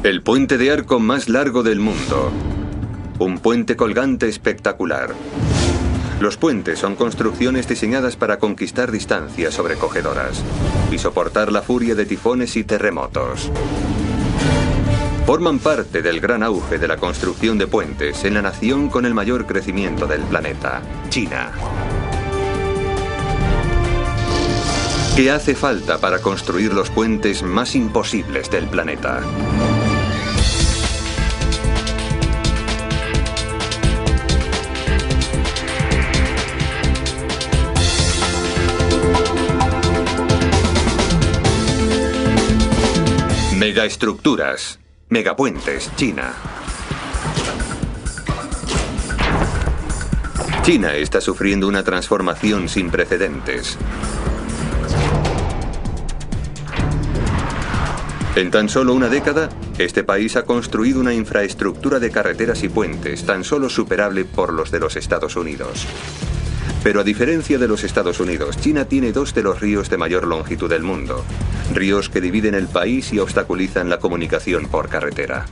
El puente de arco más largo del mundo. Un puente colgante espectacular. Los puentes son construcciones diseñadas para conquistar distancias sobrecogedoras y soportar la furia de tifones y terremotos. Forman parte del gran auge de la construcción de puentes en la nación con el mayor crecimiento del planeta, China. ¿Qué hace falta para construir los puentes más imposibles del planeta? Megaestructuras. Megapuentes, China. China está sufriendo una transformación sin precedentes. En tan solo una década, este país ha construido una infraestructura de carreteras y puentes tan solo superable por los de los Estados Unidos. Pero a diferencia de los Estados Unidos, China tiene dos de los ríos de mayor longitud del mundo. Ríos que dividen el país y obstaculizan la comunicación por carretera.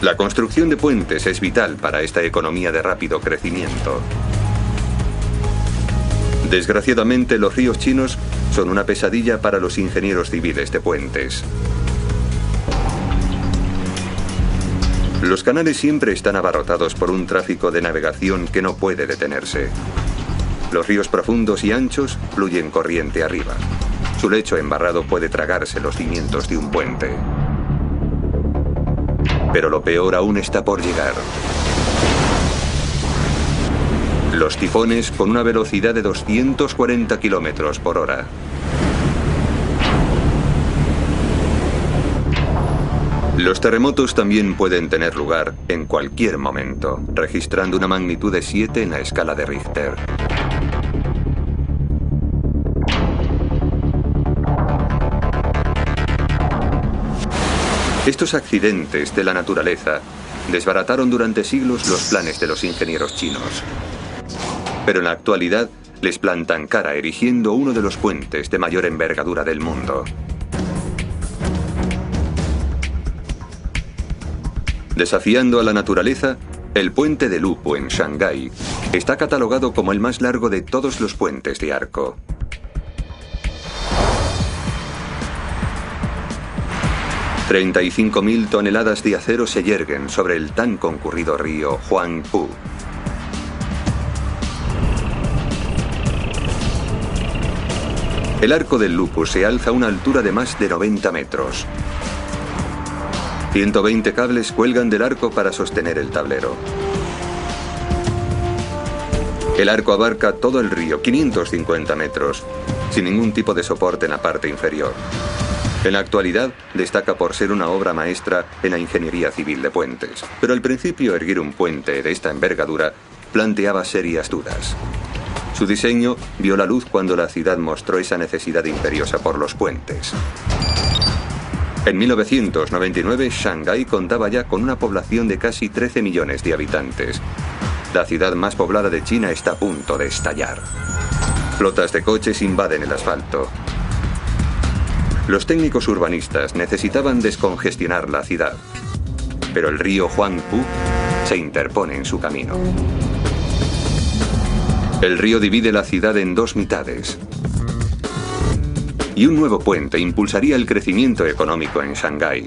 La construcción de puentes es vital para esta economía de rápido crecimiento. Desgraciadamente, los ríos chinos son una pesadilla para los ingenieros civiles de puentes. Los canales siempre están abarrotados por un tráfico de navegación que no puede detenerse. Los ríos profundos y anchos fluyen corriente arriba. Su lecho embarrado puede tragarse los cimientos de un puente. Pero lo peor aún está por llegar. Los tifones con una velocidad de 240 kilómetros por hora. Los terremotos también pueden tener lugar en cualquier momento, registrando una magnitud de 7 en la escala de Richter. Estos accidentes de la naturaleza desbarataron durante siglos los planes de los ingenieros chinos. Pero en la actualidad les plantan cara erigiendo uno de los puentes de mayor envergadura del mundo. Desafiando a la naturaleza, el puente de Lupu en Shanghái está catalogado como el más largo de todos los puentes de arco. $35.000 toneladas de acero se yerguen sobre el tan concurrido río Huangpu. El arco del Lupu se alza a una altura de más de 90 metros. 120 cables cuelgan del arco para sostener el tablero. El arco abarca todo el río, 550 metros, sin ningún tipo de soporte en la parte inferior. En la actualidad, destaca por ser una obra maestra en la ingeniería civil de puentes. Pero al principio, erguir un puente de esta envergadura planteaba serias dudas. Su diseño vio la luz cuando la ciudad mostró esa necesidad imperiosa por los puentes. En 1999, Shanghái contaba ya con una población de casi 13 millones de habitantes. La ciudad más poblada de China está a punto de estallar. Flotas de coches invaden el asfalto. Los técnicos urbanistas necesitaban descongestionar la ciudad, pero el río Huangpu se interpone en su camino. El río divide la ciudad en dos mitades. Y un nuevo puente impulsaría el crecimiento económico en Shanghái.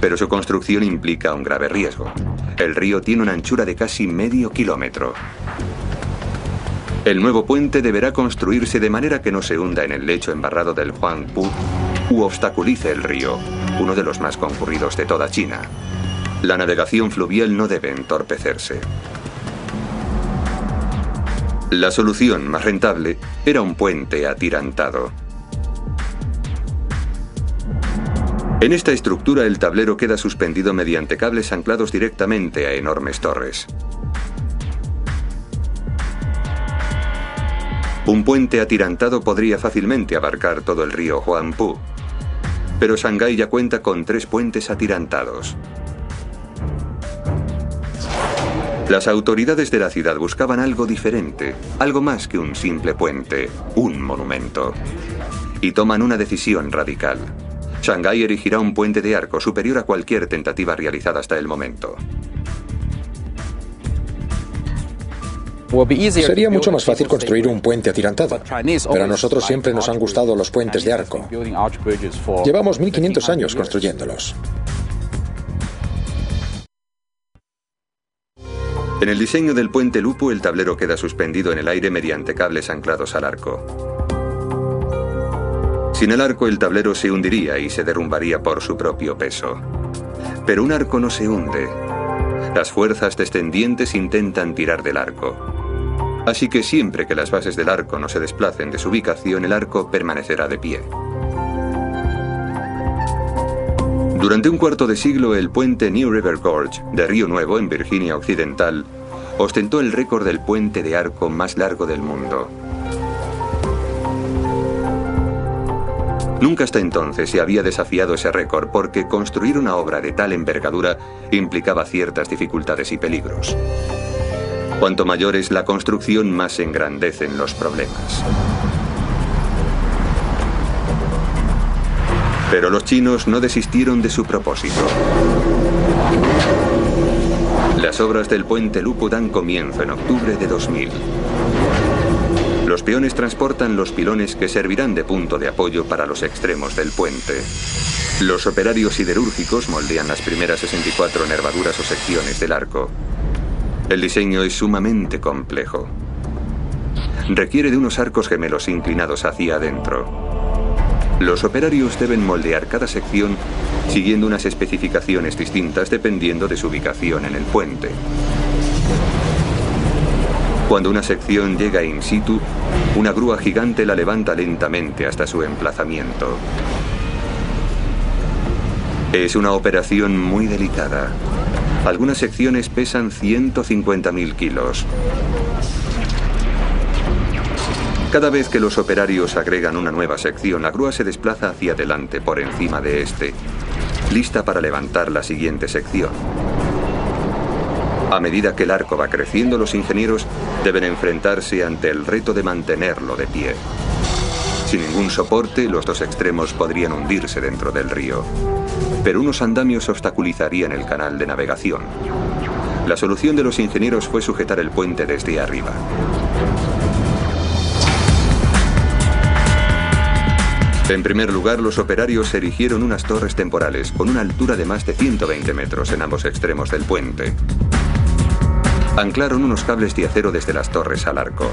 Pero su construcción implica un grave riesgo. El río tiene una anchura de casi medio kilómetro. El nuevo puente deberá construirse de manera que no se hunda en el lecho embarrado del Huangpu u obstaculice el río, uno de los más concurridos de toda China. La navegación fluvial no debe entorpecerse. La solución más rentable era un puente atirantado. En esta estructura el tablero queda suspendido mediante cables anclados directamente a enormes torres. Un puente atirantado podría fácilmente abarcar todo el río Huangpu, pero Shanghái ya cuenta con 3 puentes atirantados. Las autoridades de la ciudad buscaban algo diferente, algo más que un simple puente, un monumento. Y toman una decisión radical. Shanghái erigirá un puente de arco superior a cualquier tentativa realizada hasta el momento. Sería mucho más fácil construir un puente atirantado, pero a nosotros siempre nos han gustado los puentes de arco. Llevamos 1500 años construyéndolos. En el diseño del puente Lupu, el tablero queda suspendido en el aire mediante cables anclados al arco. Sin el arco, el tablero se hundiría y se derrumbaría por su propio peso. Pero un arco no se hunde. Las fuerzas descendientes intentan tirar del arco. Así que siempre que las bases del arco no se desplacen de su ubicación, el arco permanecerá de pie. Durante un cuarto de siglo, el puente New River Gorge de Río Nuevo, en Virginia Occidental, ostentó el récord del puente de arco más largo del mundo. Nunca hasta entonces se había desafiado ese récord porque construir una obra de tal envergadura implicaba ciertas dificultades y peligros. Cuanto mayor es la construcción, más se engrandecen los problemas. Pero los chinos no desistieron de su propósito. Las obras del puente Lupu dan comienzo en octubre de 2000. Los peones transportan los pilones que servirán de punto de apoyo para los extremos del puente. Los operarios siderúrgicos moldean las primeras 64 nervaduras o secciones del arco. El diseño es sumamente complejo. Requiere de unos arcos gemelos inclinados hacia adentro. Los operarios deben moldear cada sección siguiendo unas especificaciones distintas dependiendo de su ubicación en el puente. Cuando una sección llega in situ, una grúa gigante la levanta lentamente hasta su emplazamiento. Es una operación muy delicada. Algunas secciones pesan 150.000 kilos. Cada vez que los operarios agregan una nueva sección, la grúa se desplaza hacia adelante por encima de este, lista para levantar la siguiente sección. A medida que el arco va creciendo, los ingenieros deben enfrentarse ante el reto de mantenerlo de pie. Sin ningún soporte, los dos extremos podrían hundirse dentro del río, pero unos andamios obstaculizarían el canal de navegación. La solución de los ingenieros fue sujetar el puente desde arriba. En primer lugar, los operarios erigieron unas torres temporales con una altura de más de 120 metros en ambos extremos del puente. Anclaron unos cables de acero desde las torres al arco.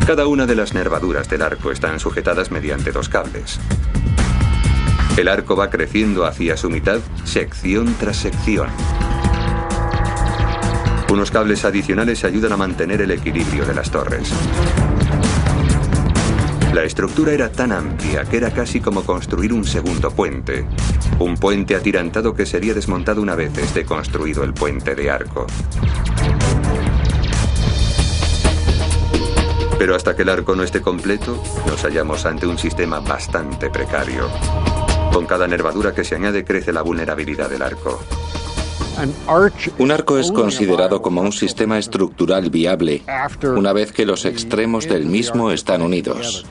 Cada una de las nervaduras del arco están sujetadas mediante dos cables. El arco va creciendo hacia su mitad, sección tras sección. Unos cables adicionales ayudan a mantener el equilibrio de las torres. La estructura era tan amplia que era casi como construir un segundo puente. Un puente atirantado que sería desmontado una vez esté construido el puente de arco. Pero hasta que el arco no esté completo, nos hallamos ante un sistema bastante precario. Con cada nervadura que se añade crece la vulnerabilidad del arco. Un arco es considerado como un sistema estructural viable una vez que los extremos del mismo están unidos.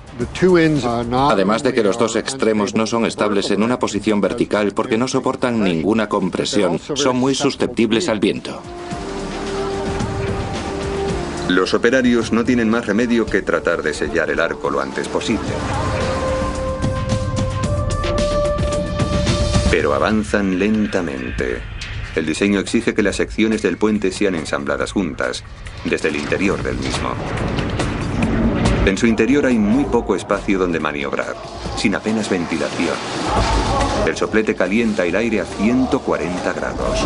Además de que los dos extremos no son estables en una posición vertical porque no soportan ninguna compresión, son muy susceptibles al viento. Los operarios no tienen más remedio que tratar de sellar el arco lo antes posible. Pero avanzan lentamente. El diseño exige que las secciones del puente sean ensambladas juntas, desde el interior del mismo. En su interior hay muy poco espacio donde maniobrar, sin apenas ventilación. El soplete calienta el aire a 140 grados.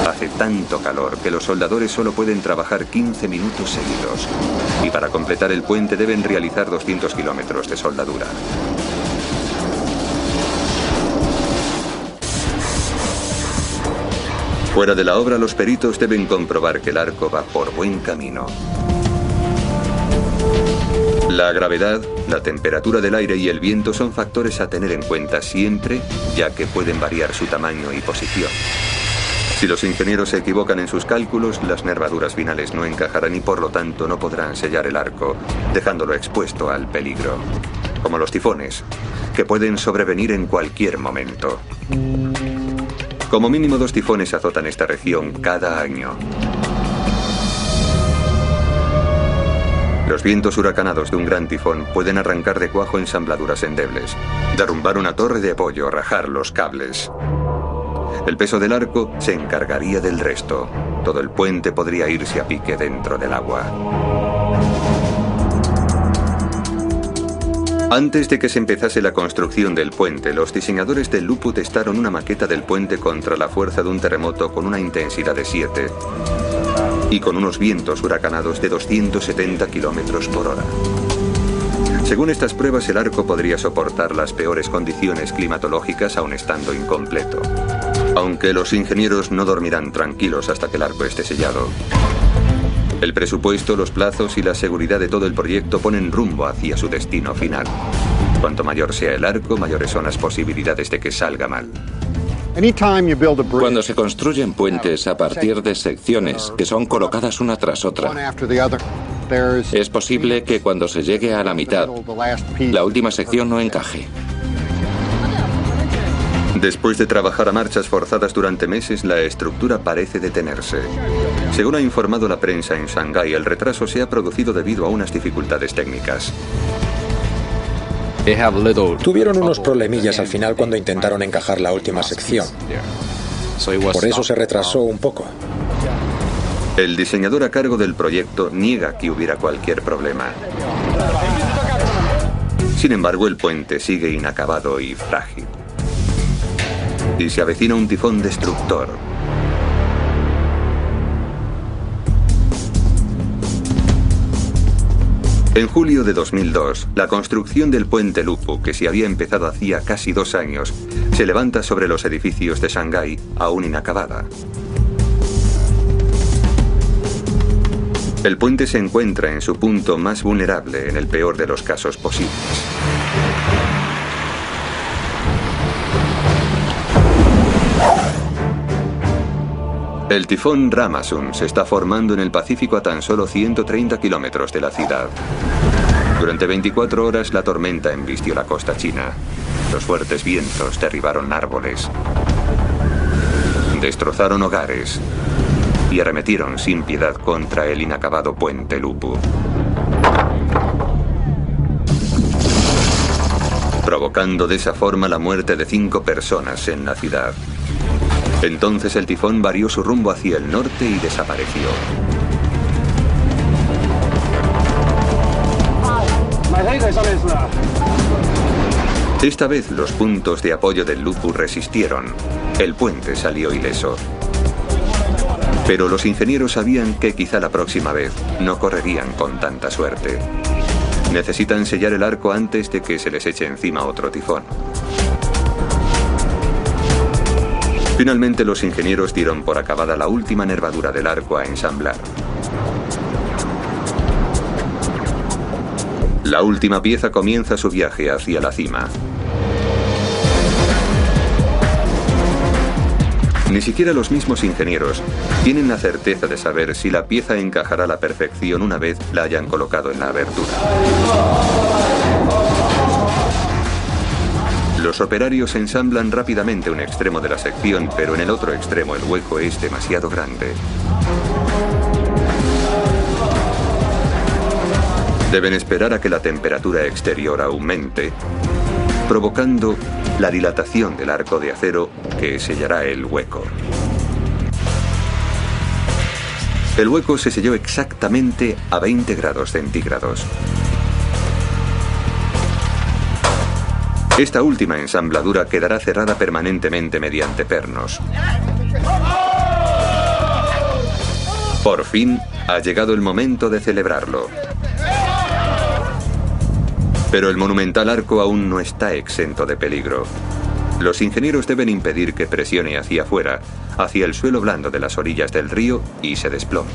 Hace tanto calor que los soldadores solo pueden trabajar 15 minutos seguidos. Y para completar el puente deben realizar 200 kilómetros de soldadura. Fuera de la obra, los peritos deben comprobar que el arco va por buen camino. La gravedad, la temperatura del aire y el viento son factores a tener en cuenta siempre, ya que pueden variar su tamaño y posición. Si los ingenieros se equivocan en sus cálculos, las nervaduras finales no encajarán y por lo tanto no podrán sellar el arco, dejándolo expuesto al peligro. Como los tifones, que pueden sobrevenir en cualquier momento. Como mínimo 2 tifones azotan esta región cada año. Los vientos huracanados de un gran tifón pueden arrancar de cuajo ensambladuras endebles, derrumbar una torre de apoyo, rajar los cables. El peso del arco se encargaría del resto. Todo el puente podría irse a pique dentro del agua. Antes de que se empezase la construcción del puente, los diseñadores del Lupu testaron una maqueta del puente contra la fuerza de un terremoto con una intensidad de 7 y con unos vientos huracanados de 270 kilómetros por hora. Según estas pruebas, el arco podría soportar las peores condiciones climatológicas aun estando incompleto. Aunque los ingenieros no dormirán tranquilos hasta que el arco esté sellado. El presupuesto, los plazos y la seguridad de todo el proyecto ponen rumbo hacia su destino final. Cuanto mayor sea el arco, mayores son las posibilidades de que salga mal. Cuando se construyen puentes a partir de secciones que son colocadas una tras otra, es posible que cuando se llegue a la mitad, la última sección no encaje. Después de trabajar a marchas forzadas durante meses, la estructura parece detenerse. Según ha informado la prensa en Shanghái, el retraso se ha producido debido a unas dificultades técnicas. Tuvieron unos problemillas al final cuando intentaron encajar la última sección. Por eso se retrasó un poco. El diseñador a cargo del proyecto niega que hubiera cualquier problema. Sin embargo, el puente sigue inacabado y frágil. Y se avecina un tifón destructor. En julio de 2002, la construcción del puente Lupu, que se había empezado hacía casi 2 años, se levanta sobre los edificios de Shanghái, aún inacabada. El puente se encuentra en su punto más vulnerable en el peor de los casos posibles. El tifón Ramasun se está formando en el Pacífico a tan solo 130 kilómetros de la ciudad. Durante 24 horas la tormenta embistió la costa china. Los fuertes vientos derribaron árboles, destrozaron hogares y arremetieron sin piedad contra el inacabado puente Lupu, provocando de esa forma la muerte de 5 personas en la ciudad. Entonces el tifón varió su rumbo hacia el norte y desapareció. Esta vez los puntos de apoyo del Lupu resistieron. El puente salió ileso. Pero los ingenieros sabían que quizá la próxima vez no correrían con tanta suerte. Necesitan sellar el arco antes de que se les eche encima otro tifón. Finalmente los ingenieros dieron por acabada la última nervadura del arco a ensamblar. La última pieza comienza su viaje hacia la cima. Ni siquiera los mismos ingenieros tienen la certeza de saber si la pieza encajará a la perfección una vez la hayan colocado en la abertura. Los operarios ensamblan rápidamente un extremo de la sección, pero en el otro extremo el hueco es demasiado grande. Deben esperar a que la temperatura exterior aumente, provocando la dilatación del arco de acero que sellará el hueco. El hueco se selló exactamente a 20 grados centígrados. Esta última ensambladura quedará cerrada permanentemente mediante pernos. Por fin ha llegado el momento de celebrarlo. Pero el monumental arco aún no está exento de peligro. Los ingenieros deben impedir que presione hacia afuera, hacia el suelo blando de las orillas del río y se desplome.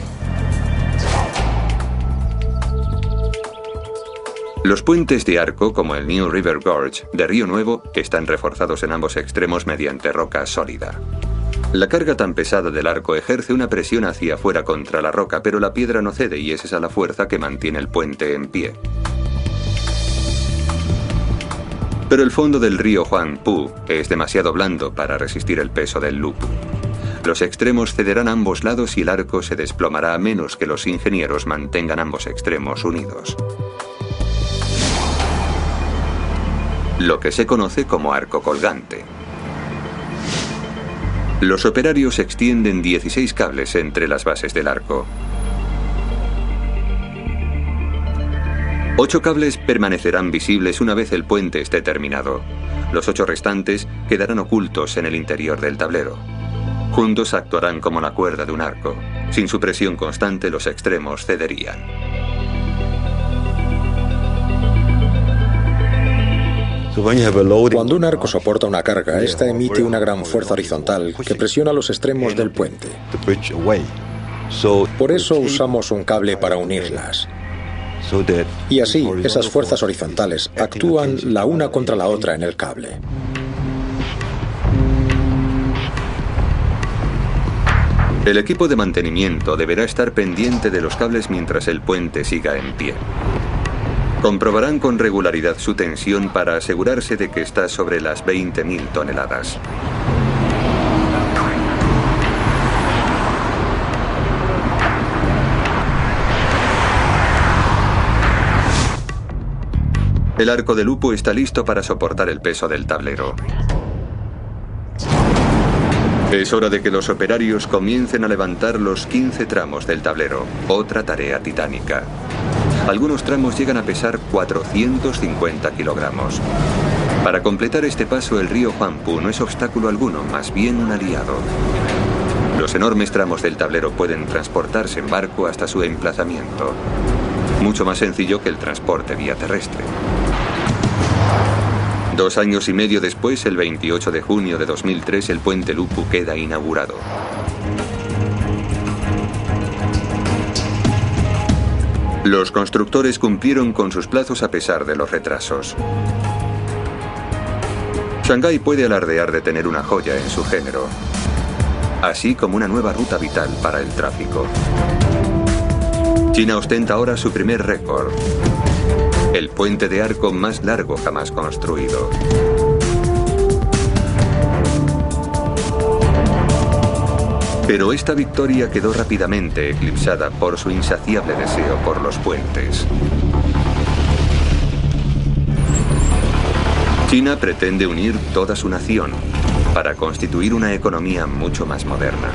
Los puentes de arco, como el New River Gorge de Río Nuevo, están reforzados en ambos extremos mediante roca sólida. La carga tan pesada del arco ejerce una presión hacia afuera contra la roca, pero la piedra no cede y es esa la fuerza que mantiene el puente en pie. Pero el fondo del río Huangpu es demasiado blando para resistir el peso del lupu. Los extremos cederán a ambos lados y el arco se desplomará a menos que los ingenieros mantengan ambos extremos unidos. Lo que se conoce como arco colgante. Los operarios extienden 16 cables entre las bases del arco. 8 cables permanecerán visibles una vez el puente esté terminado. Los 8 restantes quedarán ocultos en el interior del tablero. Juntos actuarán como la cuerda de un arco. Sin su presión constante, los extremos cederían. Cuando un arco soporta una carga, esta emite una gran fuerza horizontal que presiona los extremos del puente. Por eso usamos un cable para unirlas. Y así, esas fuerzas horizontales actúan la una contra la otra en el cable. El equipo de mantenimiento deberá estar pendiente de los cables mientras el puente siga en pie. Comprobarán con regularidad su tensión para asegurarse de que está sobre las 20.000 toneladas. El arco de lupo está listo para soportar el peso del tablero. Es hora de que los operarios comiencen a levantar los 15 tramos del tablero, otra tarea titánica. Algunos tramos llegan a pesar 450 kilogramos. Para completar este paso, el río Huangpu no es obstáculo alguno, más bien un aliado. Los enormes tramos del tablero pueden transportarse en barco hasta su emplazamiento. Mucho más sencillo que el transporte vía terrestre. 2 años y medio después, el 28 de junio de 2003, el puente Lupu queda inaugurado. Los constructores cumplieron con sus plazos a pesar de los retrasos. Shanghái puede alardear de tener una joya en su género, así como una nueva ruta vital para el tráfico. China ostenta ahora su primer récord: el puente de arco más largo jamás construido. Pero esta victoria quedó rápidamente eclipsada por su insaciable deseo por los puentes. China pretende unir toda su nación para constituir una economía mucho más moderna.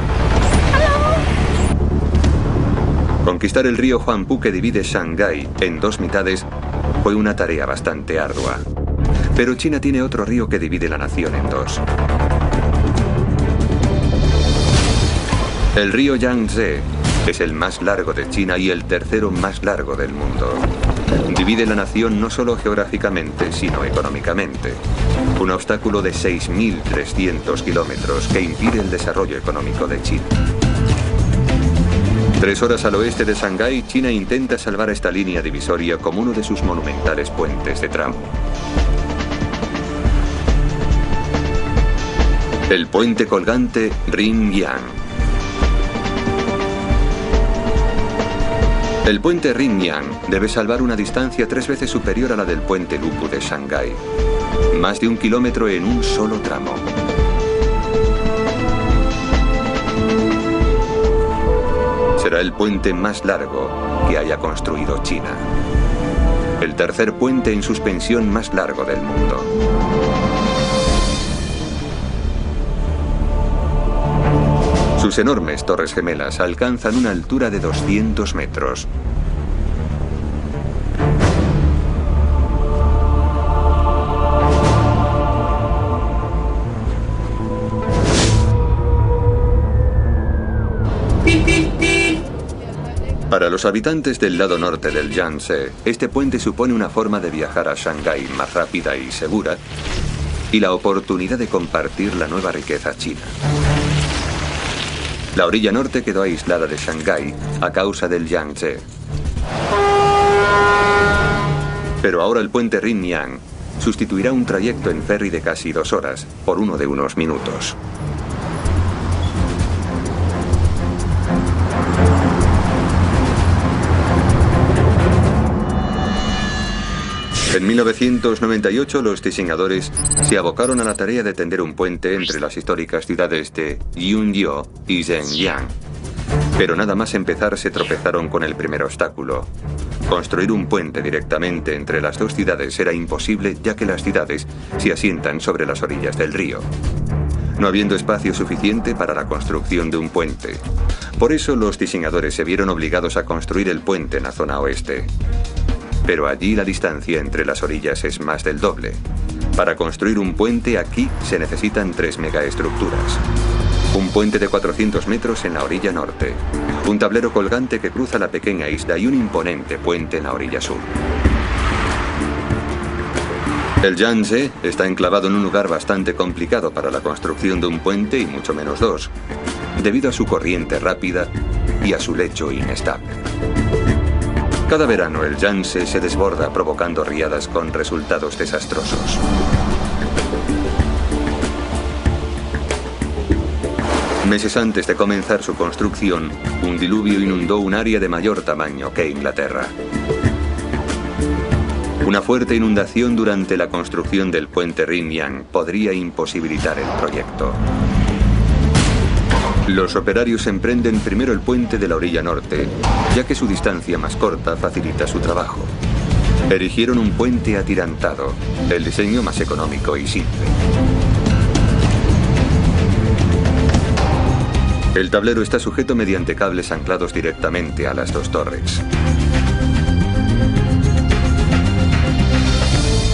Conquistar el río Huangpu que divide Shanghái en 2 mitades fue una tarea bastante ardua. Pero China tiene otro río que divide la nación en 2. El río Yangtze es el más largo de China y el tercero más largo del mundo. Divide la nación no solo geográficamente, sino económicamente. Un obstáculo de 6.300 kilómetros que impide el desarrollo económico de China. 3 horas al oeste de Shanghái, China intenta salvar esta línea divisoria como uno de sus monumentales puentes de tramo. El puente colgante Ringyang. El puente Ringyang debe salvar una distancia 3 veces superior a la del puente Lupu de Shanghái. Más de 1 kilómetro en un solo tramo. Será el puente más largo que haya construido China. El tercer puente en suspensión más largo del mundo. Sus enormes torres gemelas alcanzan una altura de 200 metros. Para los habitantes del lado norte del Yangtze, este puente supone una forma de viajar a Shanghái más rápida y segura y la oportunidad de compartir la nueva riqueza china. La orilla norte quedó aislada de Shanghái a causa del Yangtze. Pero ahora el puente Ringyang sustituirá un trayecto en ferry de casi 2 horas por uno de unos minutos. En 1998 los diseñadores se abocaron a la tarea de tender un puente entre las históricas ciudades de Yunjiu y Zhenjiang. Pero nada más empezar se tropezaron con el primer obstáculo. Construir un puente directamente entre las dos ciudades era imposible, ya que las ciudades se asientan sobre las orillas del río, no habiendo espacio suficiente para la construcción de un puente. Por eso los diseñadores se vieron obligados a construir el puente en la zona oeste. Pero allí la distancia entre las orillas es más del doble. Para construir un puente aquí se necesitan 3 megaestructuras. Un puente de 400 metros en la orilla norte, un tablero colgante que cruza la pequeña isla y un imponente puente en la orilla sur. El Yangtze está enclavado en un lugar bastante complicado para la construcción de un puente y mucho menos dos, debido a su corriente rápida y a su lecho inestable. Cada verano el Yangtze se desborda provocando riadas con resultados desastrosos. Meses antes de comenzar su construcción, un diluvio inundó un área de mayor tamaño que Inglaterra. Una fuerte inundación durante la construcción del puente Rin-Yang podría imposibilitar el proyecto. Los operarios emprenden primero el puente de la orilla norte, ya que su distancia más corta facilita su trabajo. Erigieron un puente atirantado, el diseño más económico y simple. El tablero está sujeto mediante cables anclados directamente a las dos torres.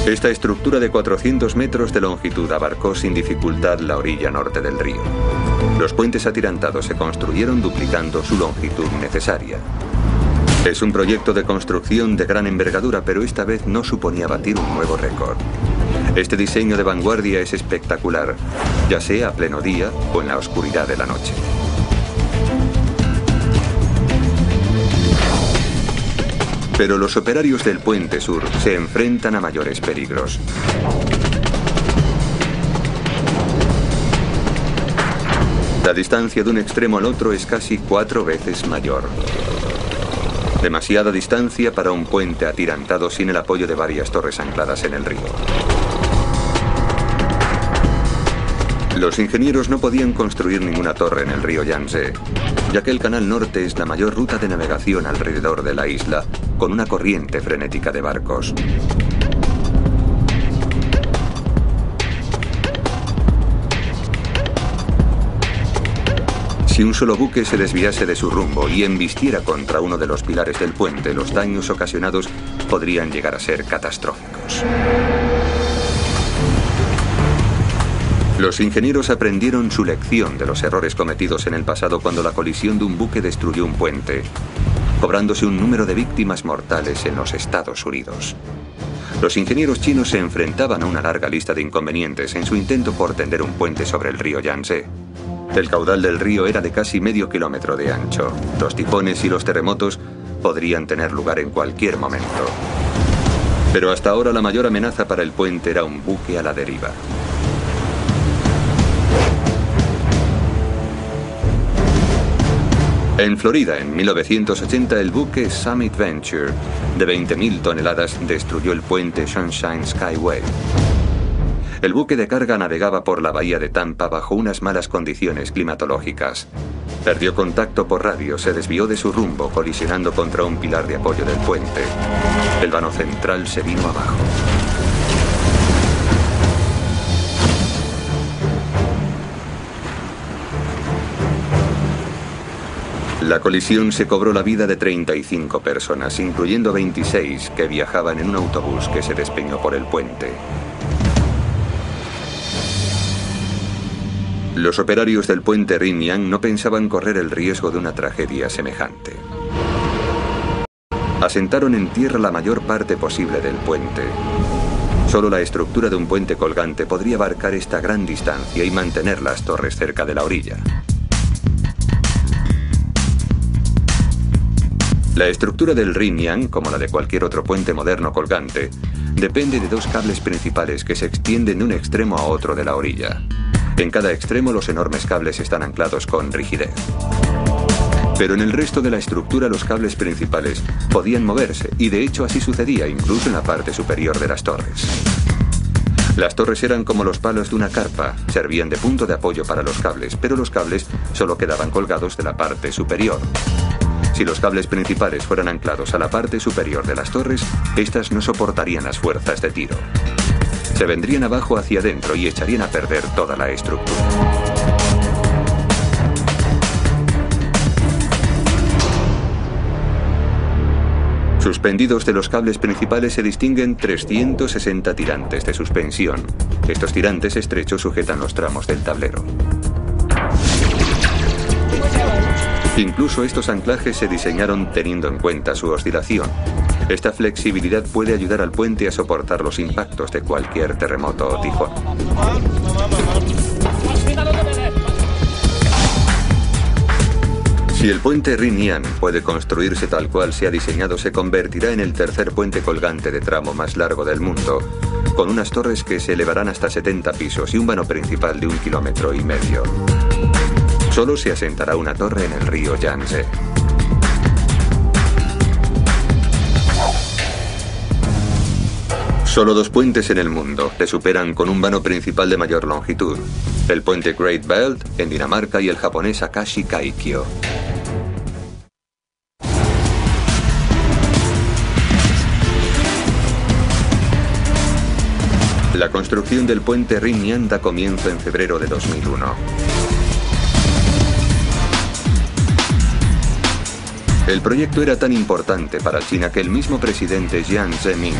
Esta estructura de 400 metros de longitud abarcó sin dificultad la orilla norte del río. Los puentes atirantados se construyeron duplicando su longitud necesaria. Es un proyecto de construcción de gran envergadura, pero esta vez no suponía batir un nuevo récord. Este diseño de vanguardia es espectacular, ya sea a pleno día o en la oscuridad de la noche. Pero los operarios del puente sur se enfrentan a mayores peligros. La distancia de un extremo al otro es casi 4 veces mayor. Demasiada distancia para un puente atirantado sin el apoyo de varias torres ancladas en el río. Los ingenieros no podían construir ninguna torre en el río Yangtze, ya que el Canal Norte es la mayor ruta de navegación alrededor de la isla, con una corriente frenética de barcos. Si un solo buque se desviase de su rumbo y embistiera contra uno de los pilares del puente, los daños ocasionados podrían llegar a ser catastróficos. Los ingenieros aprendieron su lección de los errores cometidos en el pasado cuando la colisión de un buque destruyó un puente, cobrándose un número de víctimas mortales en los Estados Unidos. Los ingenieros chinos se enfrentaban a una larga lista de inconvenientes en su intento por tender un puente sobre el río Yangtze. El caudal del río era de casi medio kilómetro de ancho. Los tifones y los terremotos podrían tener lugar en cualquier momento. Pero hasta ahora la mayor amenaza para el puente era un buque a la deriva. En Florida, en 1980, el buque Summit Venture, de 20.000 toneladas, destruyó el puente Sunshine Skyway. El buque de carga navegaba por la bahía de Tampa bajo unas malas condiciones climatológicas. Perdió contacto por radio, se desvió de su rumbo, colisionando contra un pilar de apoyo del puente. El vano central se vino abajo. La colisión se cobró la vida de 35 personas, incluyendo 26 que viajaban en un autobús que se despeñó por el puente. Los operarios del puente Rin-Yang no pensaban correr el riesgo de una tragedia semejante. Asentaron en tierra la mayor parte posible del puente. Solo la estructura de un puente colgante podría abarcar esta gran distancia y mantener las torres cerca de la orilla. La estructura del Rin-Yang, como la de cualquier otro puente moderno colgante, depende de dos cables principales que se extienden de un extremo a otro de la orilla. En cada extremo los enormes cables están anclados con rigidez. Pero en el resto de la estructura los cables principales podían moverse, y de hecho así sucedía incluso en la parte superior de las torres. Las torres eran como los palos de una carpa, servían de punto de apoyo para los cables, pero los cables solo quedaban colgados de la parte superior. Si los cables principales fueran anclados a la parte superior de las torres, estas no soportarían las fuerzas de tiro. Se vendrían abajo hacia adentro y echarían a perder toda la estructura. Suspendidos de los cables principales se distinguen 360 tirantes de suspensión. Estos tirantes estrechos sujetan los tramos del tablero. Incluso estos anclajes se diseñaron teniendo en cuenta su oscilación. Esta flexibilidad puede ayudar al puente a soportar los impactos de cualquier terremoto o tifón. Si el puente Rin-Yan puede construirse tal cual se ha diseñado, se convertirá en el tercer puente colgante de tramo más largo del mundo, con unas torres que se elevarán hasta 70 pisos y un vano principal de 1,5 kilómetros. Solo se asentará una torre en el río Yangtze. Solo 2 puentes en el mundo le superan con un vano principal de mayor longitud: el puente Great Belt en Dinamarca y el japonés Akashi Kaikyo. La construcción del puente Rin-Yan da comienzo en febrero de 2001. El proyecto era tan importante para China que el mismo presidente Jiang Zemin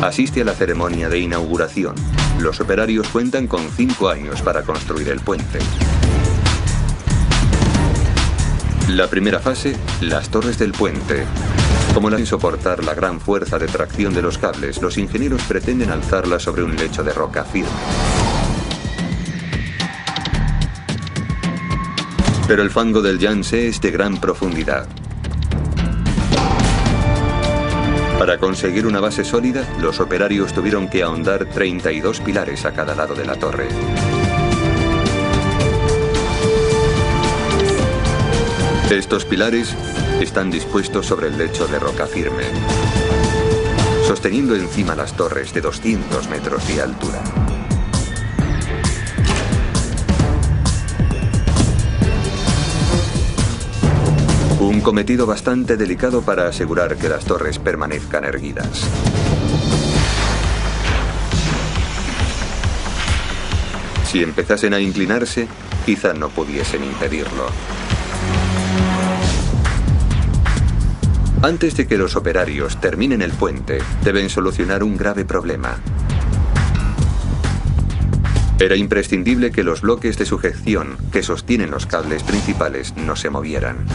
asiste a la ceremonia de inauguración. Los operarios cuentan con 5 años para construir el puente. La primera fase, las torres del puente. Como sin soportar la gran fuerza de tracción de los cables, los ingenieros pretenden alzarlas sobre un lecho de roca firme. Pero el fango del Yangtze es de gran profundidad. Para conseguir una base sólida, los operarios tuvieron que ahondar 32 pilares a cada lado de la torre. Estos pilares están dispuestos sobre el lecho de roca firme, sosteniendo encima las torres de 200 metros de altura. Un cometido bastante delicado para asegurar que las torres permanezcan erguidas. Si empezasen a inclinarse, quizá no pudiesen impedirlo. Antes de que los operarios terminen el puente, deben solucionar un grave problema. Era imprescindible que los bloques de sujeción que sostienen los cables principales no se movieran.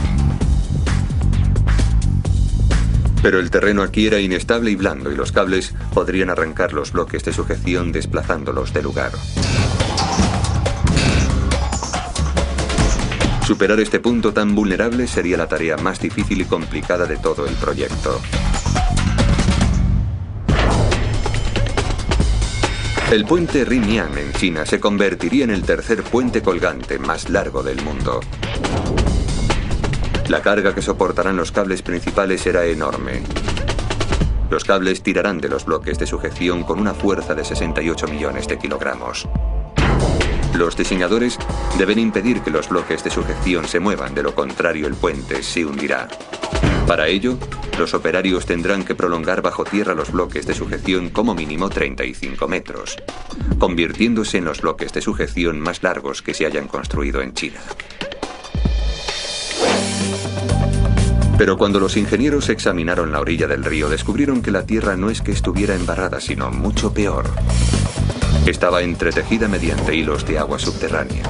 Pero el terreno aquí era inestable y blando, y los cables podrían arrancar los bloques de sujeción desplazándolos del lugar. Superar este punto tan vulnerable sería la tarea más difícil y complicada de todo el proyecto. El puente Rin-Yan en China se convertiría en el tercer puente colgante más largo del mundo. La carga que soportarán los cables principales será enorme. Los cables tirarán de los bloques de sujeción con una fuerza de 68 millones de kilogramos. Los diseñadores deben impedir que los bloques de sujeción se muevan, de lo contrario el puente se hundirá. Para ello, los operarios tendrán que prolongar bajo tierra los bloques de sujeción como mínimo 35 metros, convirtiéndose en los bloques de sujeción más largos que se hayan construido en China. Pero cuando los ingenieros examinaron la orilla del río, descubrieron que la tierra no es que estuviera embarrada, sino mucho peor. Estaba entretejida mediante hilos de agua subterránea,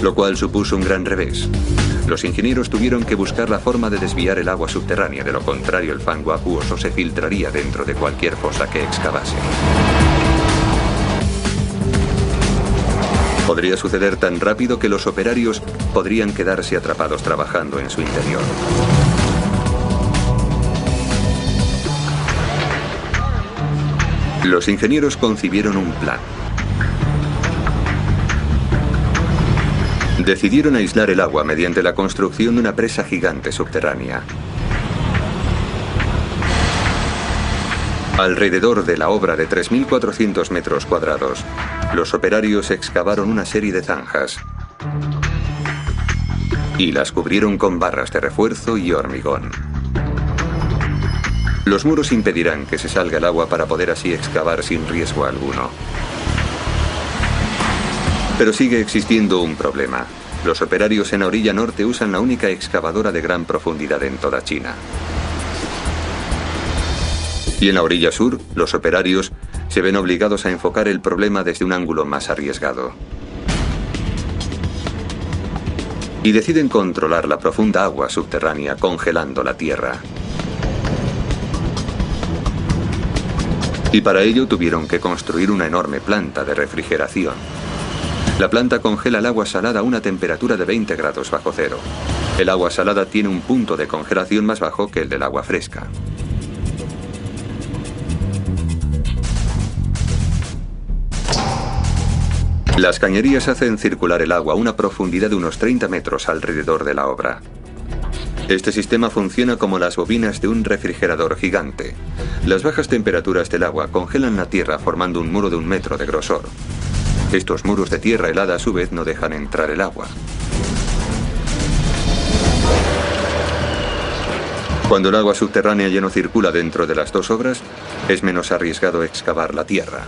lo cual supuso un gran revés. Los ingenieros tuvieron que buscar la forma de desviar el agua subterránea, de lo contrario el fango acuoso se filtraría dentro de cualquier fosa que excavasen. Podría suceder tan rápido que los operarios podrían quedarse atrapados trabajando en su interior. Los ingenieros concibieron un plan. Decidieron aislar el agua mediante la construcción de una presa gigante subterránea. Alrededor de la obra de 3.400 metros cuadrados, los operarios excavaron una serie de zanjas y las cubrieron con barras de refuerzo y hormigón. Los muros impedirán que se salga el agua para poder así excavar sin riesgo alguno. Pero sigue existiendo un problema. Los operarios en la orilla norte usan la única excavadora de gran profundidad en toda China. Y en la orilla sur, los operarios se ven obligados a enfocar el problema desde un ángulo más arriesgado. Y deciden controlar la profunda agua subterránea congelando la tierra. Y para ello tuvieron que construir una enorme planta de refrigeración. La planta congela el agua salada a una temperatura de 20 grados bajo cero. El agua salada tiene un punto de congelación más bajo que el del agua fresca. Las cañerías hacen circular el agua a una profundidad de unos 30 metros alrededor de la obra. Este sistema funciona como las bobinas de un refrigerador gigante. Las bajas temperaturas del agua congelan la tierra formando un muro de 1 metro de grosor. Estos muros de tierra helada a su vez no dejan entrar el agua. Cuando el agua subterránea ya no circula dentro de las dos obras, es menos arriesgado excavar la tierra.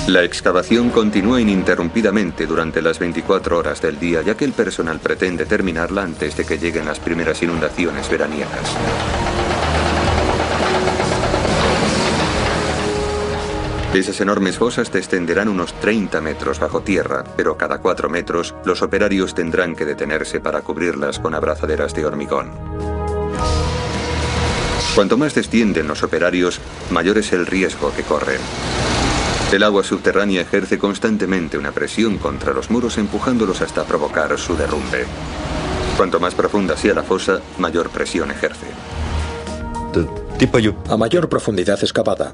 La excavación continúa ininterrumpidamente durante las 24 horas del día, ya que el personal pretende terminarla antes de que lleguen las primeras inundaciones veraniegas. Esas enormes fosas descenderán unos 30 metros bajo tierra, pero cada 4 metros los operarios tendrán que detenerse para cubrirlas con abrazaderas de hormigón. Cuanto más descienden los operarios, mayor es el riesgo que corren. El agua subterránea ejerce constantemente una presión contra los muros, empujándolos hasta provocar su derrumbe. Cuanto más profunda sea la fosa, mayor presión ejerce. A mayor profundidad excavada,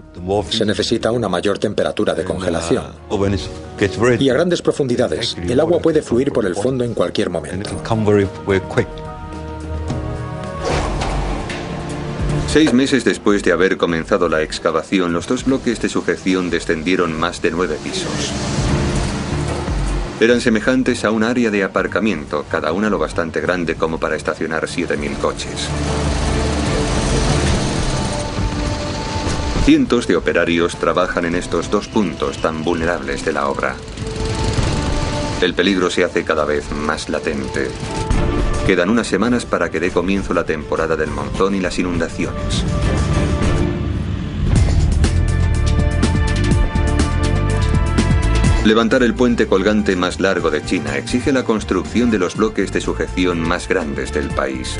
se necesita una mayor temperatura de congelación. Y a grandes profundidades, el agua puede fluir por el fondo en cualquier momento. 6 meses después de haber comenzado la excavación, los 2 bloques de sujeción descendieron más de 9 pisos. Eran semejantes a un área de aparcamiento, cada una lo bastante grande como para estacionar 7.000 coches. Cientos de operarios trabajan en estos 2 puntos tan vulnerables de la obra. El peligro se hace cada vez más latente. Quedan unas semanas para que dé comienzo la temporada del monzón y las inundaciones. Levantar el puente colgante más largo de China exige la construcción de los bloques de sujeción más grandes del país.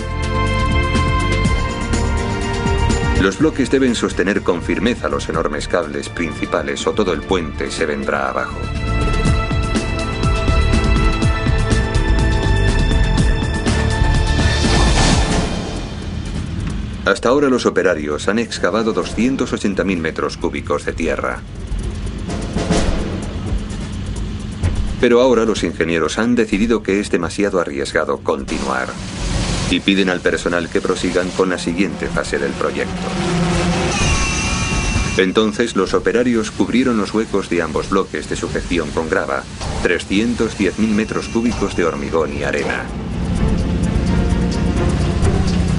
Los bloques deben sostener con firmeza los enormes cables principales o todo el puente se vendrá abajo. Hasta ahora los operarios han excavado 280.000 metros cúbicos de tierra. Pero ahora los ingenieros han decidido que es demasiado arriesgado continuar y piden al personal que prosigan con la siguiente fase del proyecto. Entonces los operarios cubrieron los huecos de ambos bloques de sujeción con grava, 310.000 metros cúbicos de hormigón y arena.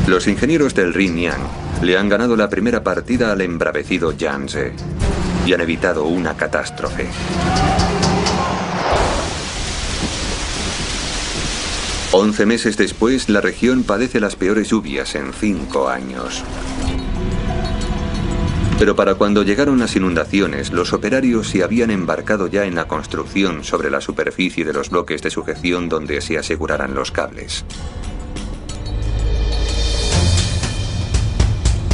Los ingenieros del Rinyang le han ganado la primera partida al embravecido Yangtze y han evitado una catástrofe. 11 meses después, la región padece las peores lluvias en 5 años. Pero para cuando llegaron las inundaciones, los operarios se habían embarcado ya en la construcción sobre la superficie de los bloques de sujeción donde se aseguraran los cables.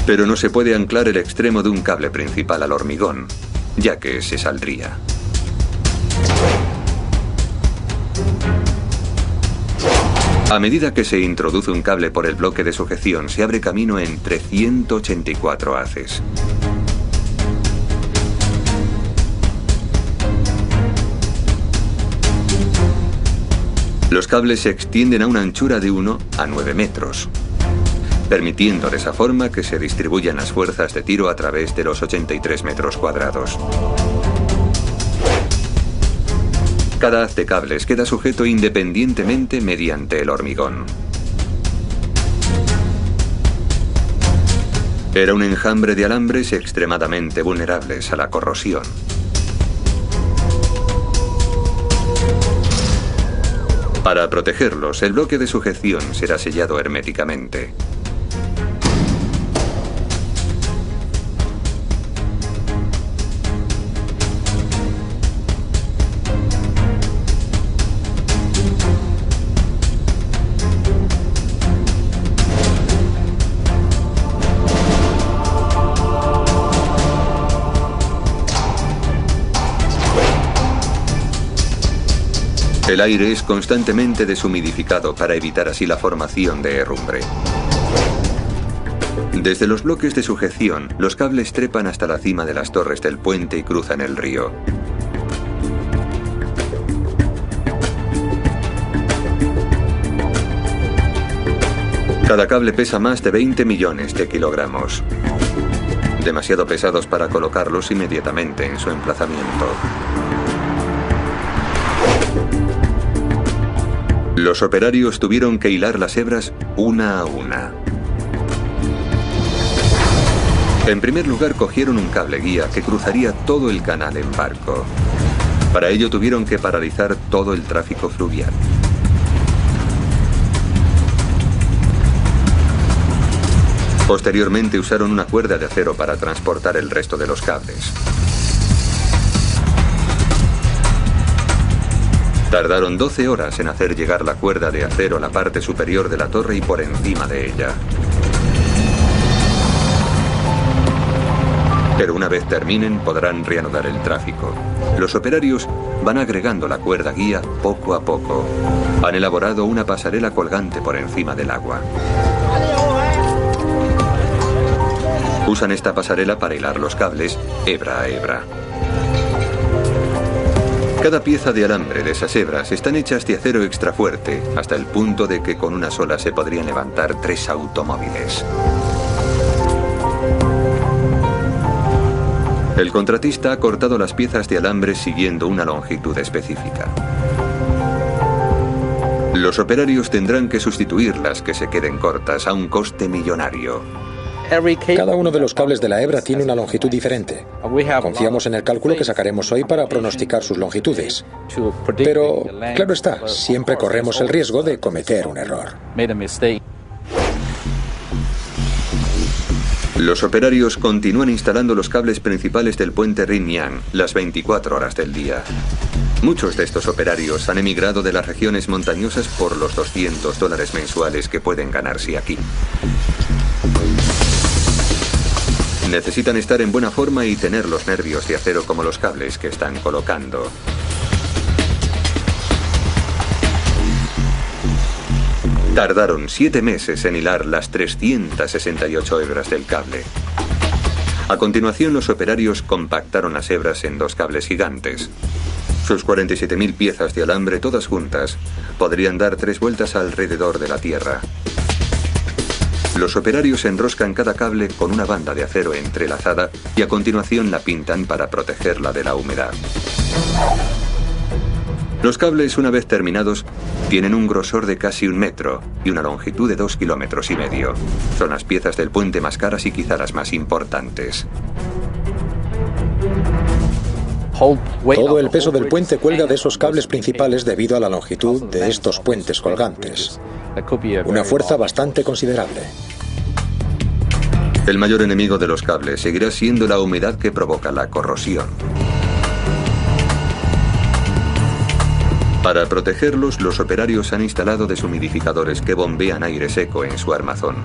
Pero no se puede anclar el extremo de un cable principal al hormigón, ya que se saldría. A medida que se introduce un cable por el bloque de sujeción, se abre camino entre 184 haces. Los cables se extienden a una anchura de 1 a 9 metros, permitiendo de esa forma que se distribuyan las fuerzas de tiro a través de los 83 metros cuadrados. Cada haz de cables queda sujeto independientemente mediante el hormigón. Era un enjambre de alambres extremadamente vulnerables a la corrosión. Para protegerlos, el bloque de sujeción será sellado herméticamente. El aire es constantemente deshumidificado para evitar así la formación de herrumbre. Desde los bloques de sujeción, los cables trepan hasta la cima de las torres del puente y cruzan el río. Cada cable pesa más de 20 millones de kilogramos. Demasiado pesados para colocarlos inmediatamente en su emplazamiento. Los operarios tuvieron que hilar las hebras una a una. En primer lugar, cogieron un cable guía que cruzaría todo el canal en barco. Para ello tuvieron que paralizar todo el tráfico fluvial. Posteriormente usaron una cuerda de acero para transportar el resto de los cables. Tardaron 12 horas en hacer llegar la cuerda de acero a la parte superior de la torre y por encima de ella. Pero una vez terminen, podrán reanudar el tráfico. Los operarios van agregando la cuerda guía poco a poco. Han elaborado una pasarela colgante por encima del agua. Usan esta pasarela para hilar los cables hebra a hebra. Cada pieza de alambre de esas hebras están hechas de acero extra fuerte, hasta el punto de que con una sola se podrían levantar 3 automóviles. El contratista ha cortado las piezas de alambre siguiendo una longitud específica. Los operarios tendrán que sustituir las que se queden cortas a un coste millonario. Cada uno de los cables de la hebra tiene una longitud diferente. Confiamos en el cálculo que sacaremos hoy para pronosticar sus longitudes. Pero, claro está, siempre corremos el riesgo de cometer un error. Los operarios continúan instalando los cables principales del puente Rin-Yang las 24 horas del día. Muchos de estos operarios han emigrado de las regiones montañosas por los $200 mensuales que pueden ganarse aquí. Necesitan estar en buena forma y tener los nervios de acero como los cables que están colocando. Tardaron 7 meses en hilar las 368 hebras del cable. A continuación, los operarios compactaron las hebras en 2 cables gigantes. Sus 47.000 piezas de alambre, todas juntas, podrían dar 3 vueltas alrededor de la Tierra. Los operarios enroscan cada cable con una banda de acero entrelazada y a continuación la pintan para protegerla de la humedad. Los cables, una vez terminados, tienen un grosor de casi 1 metro y una longitud de 2,5 kilómetros. Son las piezas del puente más caras y quizá las más importantes. Todo el peso del puente cuelga de esos cables principales debido a la longitud de estos puentes colgantes. Una fuerza bastante considerable. El mayor enemigo de los cables seguirá siendo la humedad que provoca la corrosión. Para protegerlos, los operarios han instalado deshumidificadores que bombean aire seco en su armazón.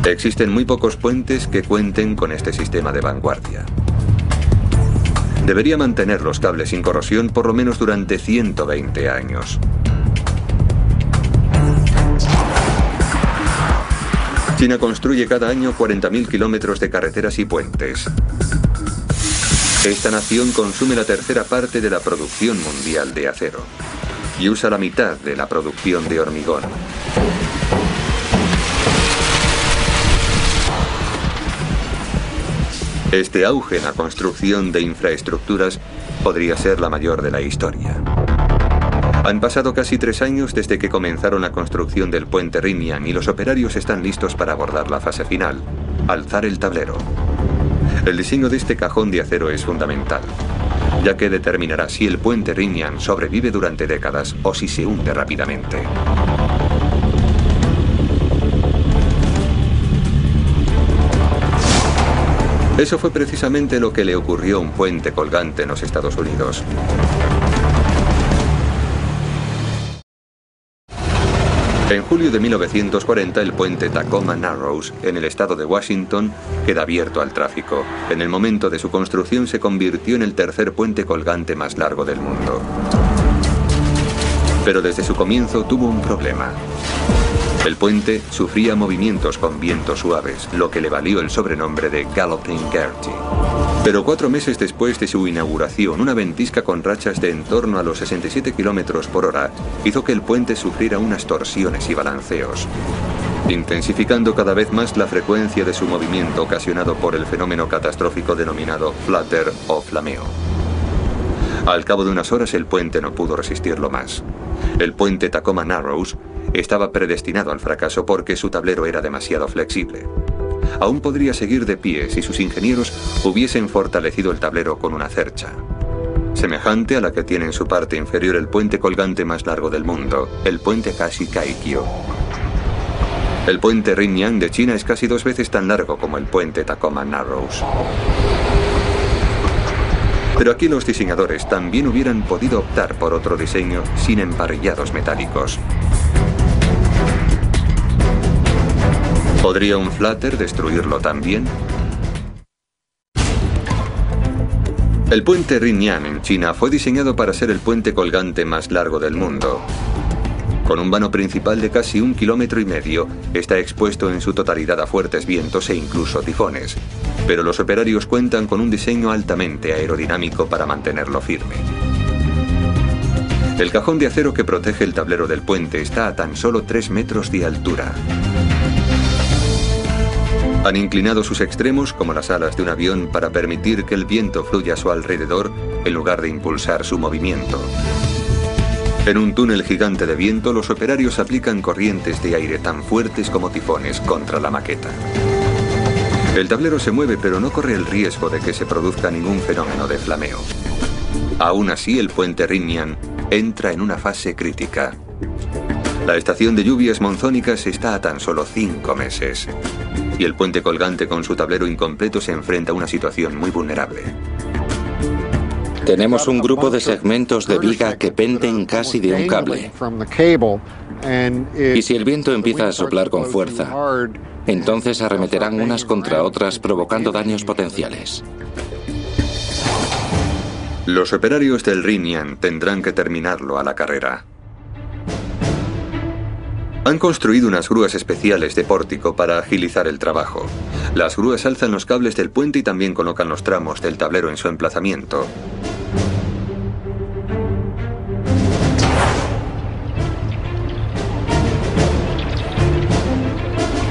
Existen muy pocos puentes que cuenten con este sistema de vanguardia. Debería mantener los cables sin corrosión por lo menos durante 120 años. China construye cada año 40.000 kilómetros de carreteras y puentes. Esta nación consume la tercera parte de la producción mundial de acero y usa la mitad de la producción de hormigón. Este auge en la construcción de infraestructuras podría ser la mayor de la historia. Han pasado casi 3 años desde que comenzaron la construcción del puente Riñan y los operarios están listos para abordar la fase final, alzar el tablero. El diseño de este cajón de acero es fundamental, ya que determinará si el puente Riñan sobrevive durante décadas o si se hunde rápidamente. Eso fue precisamente lo que le ocurrió a un puente colgante en los Estados Unidos. En julio de 1940, el puente Tacoma Narrows, en el estado de Washington, queda abierto al tráfico. En el momento de su construcción se convirtió en el tercer puente colgante más largo del mundo. Pero desde su comienzo tuvo un problema. El puente sufría movimientos con vientos suaves, lo que le valió el sobrenombre de Galloping Gertie. Pero 4 meses después de su inauguración, una ventisca con rachas de en torno a los 67 km por hora hizo que el puente sufriera unas torsiones y balanceos, intensificando cada vez más la frecuencia de su movimiento ocasionado por el fenómeno catastrófico denominado flutter o flameo. Al cabo de unas horas el puente no pudo resistirlo más. El puente Tacoma Narrows estaba predestinado al fracaso porque su tablero era demasiado flexible. Aún podría seguir de pie si sus ingenieros hubiesen fortalecido el tablero con una cercha, semejante a la que tiene en su parte inferior el puente colgante más largo del mundo, el puente Kashi-Kaikyo. El puente Riñan de China es casi 2 veces tan largo como el puente Tacoma Narrows. Pero aquí los diseñadores también hubieran podido optar por otro diseño sin emparrillados metálicos. ¿Podría un flutter destruirlo también? El puente Riñan en China fue diseñado para ser el puente colgante más largo del mundo. Con un vano principal de casi 1,5 kilómetros, está expuesto en su totalidad a fuertes vientos e incluso tifones. Pero los operarios cuentan con un diseño altamente aerodinámico para mantenerlo firme. El cajón de acero que protege el tablero del puente está a tan solo 3 metros de altura. Han inclinado sus extremos como las alas de un avión para permitir que el viento fluya a su alrededor en lugar de impulsar su movimiento. En un túnel gigante de viento, los operarios aplican corrientes de aire tan fuertes como tifones contra la maqueta. El tablero se mueve, pero no corre el riesgo de que se produzca ningún fenómeno de flameo. Aún así, el puente Riñan entra en una fase crítica. La estación de lluvias monzónicas está a tan solo 5 meses. Y el puente colgante con su tablero incompleto se enfrenta a una situación muy vulnerable. Tenemos un grupo de segmentos de viga que penden casi de un cable. Y si el viento empieza a soplar con fuerza, entonces arremeterán unas contra otras provocando daños potenciales. Los operarios del Riñan tendrán que terminarlo a la carrera. Han construido unas grúas especiales de pórtico para agilizar el trabajo. Las grúas alzan los cables del puente y también colocan los tramos del tablero en su emplazamiento.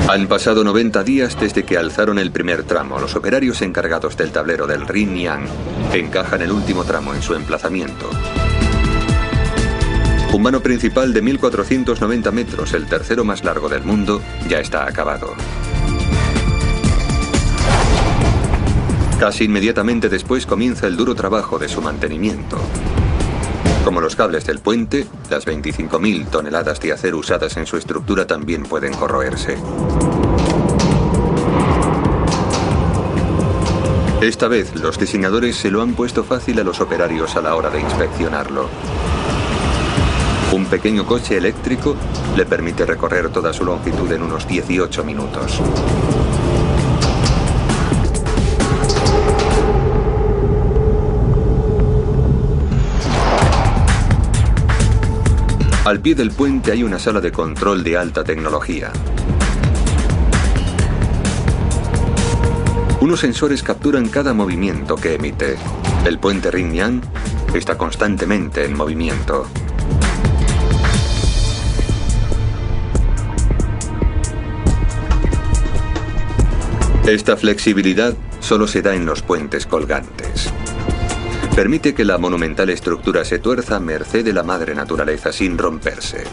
Han pasado 90 días desde que alzaron el primer tramo. Los operarios encargados del tablero del Riñan encajan el último tramo en su emplazamiento. Un vano principal de 1.490 metros, el tercero más largo del mundo, ya está acabado. Casi inmediatamente después comienza el duro trabajo de su mantenimiento. Como los cables del puente, las 25.000 toneladas de acero usadas en su estructura también pueden corroerse. Esta vez, los diseñadores se lo han puesto fácil a los operarios a la hora de inspeccionarlo. Un pequeño coche eléctrico le permite recorrer toda su longitud en unos 18 minutos. Al pie del puente hay una sala de control de alta tecnología. Unos sensores capturan cada movimiento que emite. El puente Ringyang está constantemente en movimiento. Esta flexibilidad solo se da en los puentes colgantes. Permite que la monumental estructura se tuerza a merced de la madre naturaleza sin romperse.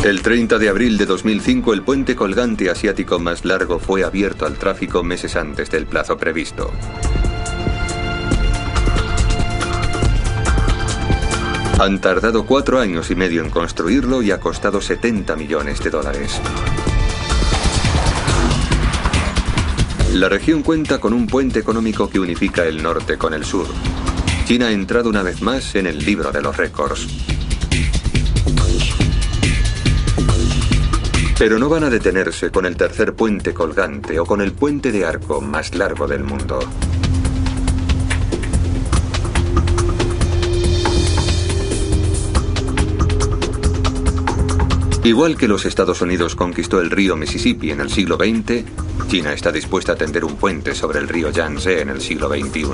El 30 de abril de 2005, el puente colgante asiático más largo fue abierto al tráfico meses antes del plazo previsto. Han tardado 4 años y medio en construirlo y ha costado $70 millones. La región cuenta con un puente económico que unifica el norte con el sur. China ha entrado una vez más en el libro de los récords. Pero no van a detenerse con el tercer puente colgante o con el puente de arco más largo del mundo. Igual que los Estados Unidos conquistó el río Mississippi en el siglo XX, China está dispuesta a tender un puente sobre el río Yangtze en el siglo XXI.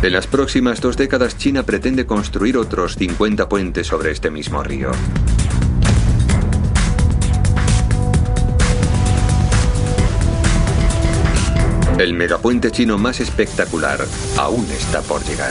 En las próximas 2 décadas, China pretende construir otros 50 puentes sobre este mismo río. El megapuente chino más espectacular aún está por llegar.